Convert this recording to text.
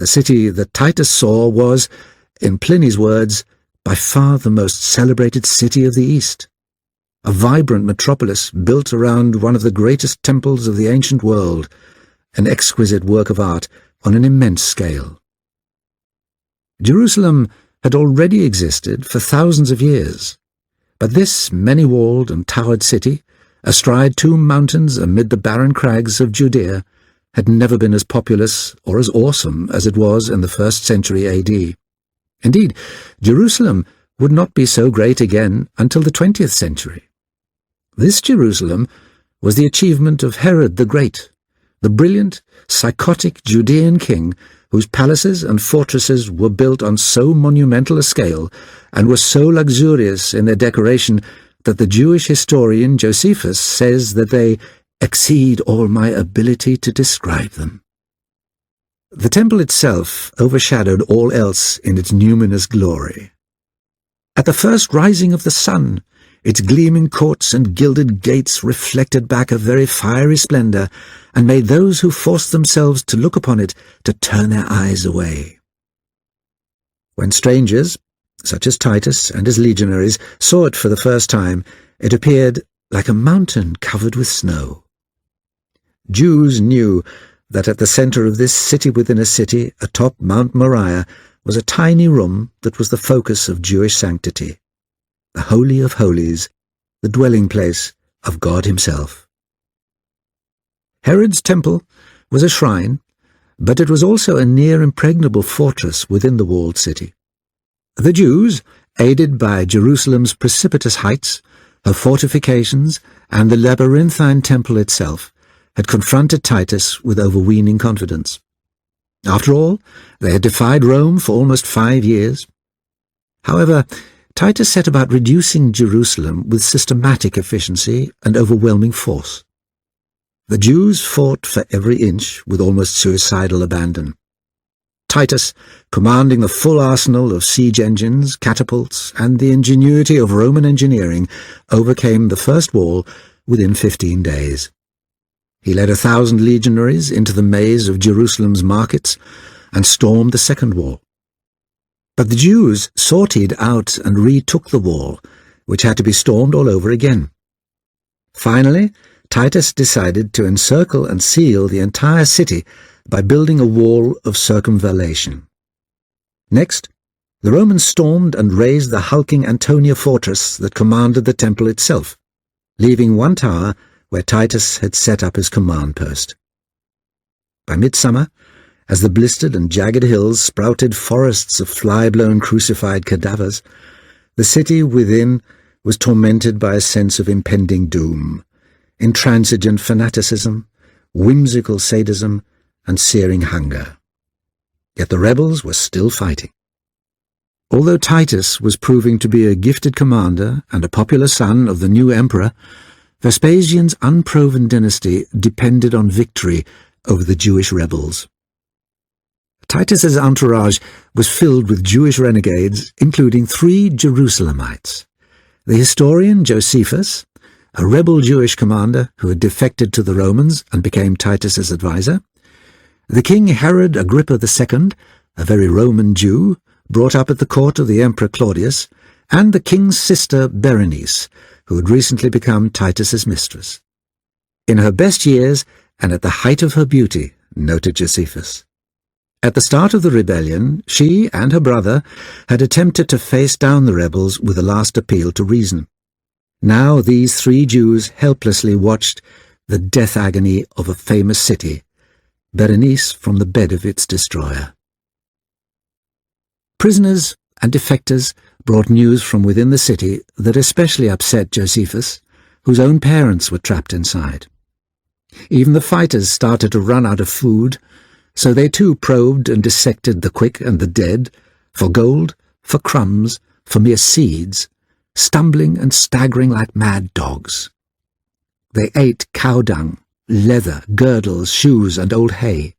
The city that Titus saw was, in Pliny's words, by far the most celebrated city of the East, a vibrant metropolis built around one of the greatest temples of the ancient world, an exquisite work of art on an immense scale. Jerusalem had already existed for thousands of years, but this many-walled and towered city, astride 2 mountains amid the barren crags of Judea, had never been as populous or as awesome as it was in the 1st century AD. Indeed, Jerusalem would not be so great again until the 20th century. This Jerusalem was the achievement of Herod the Great, the brilliant, psychotic Judean king whose palaces and fortresses were built on so monumental a scale and were so luxurious in their decoration that the Jewish historian Josephus says that they exceed all my ability to describe them. The temple itself overshadowed all else in its numinous glory. At the first rising of the sun, its gleaming courts and gilded gates reflected back a very fiery splendor and made those who forced themselves to look upon it to turn their eyes away. When strangers, such as Titus and his legionaries, saw it for the first time, it appeared like a mountain covered with snow. Jews knew that at the center of this city within a city, atop Mount Moriah, was a tiny room that was the focus of Jewish sanctity, the Holy of Holies, the dwelling place of God himself. Herod's temple was a shrine, but it was also a near-impregnable fortress within the walled city. The Jews, aided by Jerusalem's precipitous heights, her fortifications, and the labyrinthine temple itself, had confronted Titus with overweening confidence. After all, they had defied Rome for almost 5 years. However, Titus set about reducing Jerusalem with systematic efficiency and overwhelming force. The Jews fought for every inch with almost suicidal abandon. Titus, commanding the full arsenal of siege engines, catapults, and the ingenuity of Roman engineering, overcame the first wall within 15 days. He led 1,000 legionaries into the maze of Jerusalem's markets and stormed the second wall. But the Jews sortied out and retook the wall, which had to be stormed all over again. Finally, Titus decided to encircle and seal the entire city by building a wall of circumvallation. Next, the Romans stormed and razed the hulking Antonia fortress that commanded the temple itself, leaving one tower where Titus had set up his command post. By midsummer, as the blistered and jagged hills sprouted forests of fly-blown crucified cadavers, the city within was tormented by a sense of impending doom, intransigent fanaticism, whimsical sadism, and searing hunger. Yet the rebels were still fighting. Although Titus was proving to be a gifted commander and a popular son of the new emperor, Vespasian's unproven dynasty depended on victory over the Jewish rebels. Titus's entourage was filled with Jewish renegades, including 3 Jerusalemites: the historian Josephus, a rebel Jewish commander who had defected to the Romans and became Titus's advisor; the King Herod Agrippa II, a very Roman Jew, brought up at the court of the Emperor Claudius; and the king's sister Berenice, who had recently become Titus's mistress. In her best years and at the height of her beauty, noted Josephus. At the start of the rebellion, she and her brother had attempted to face down the rebels with a last appeal to reason. Now these 3 Jews helplessly watched the death agony of a famous city, Berenice from the bed of its destroyer. Prisoners and defectors brought news from within the city that especially upset Josephus, whose own parents were trapped inside. Even the fighters started to run out of food, so they too probed and dissected the quick and the dead, for gold, for crumbs, for mere seeds, stumbling and staggering like mad dogs. They ate cow dung, leather, girdles, shoes, and old hay.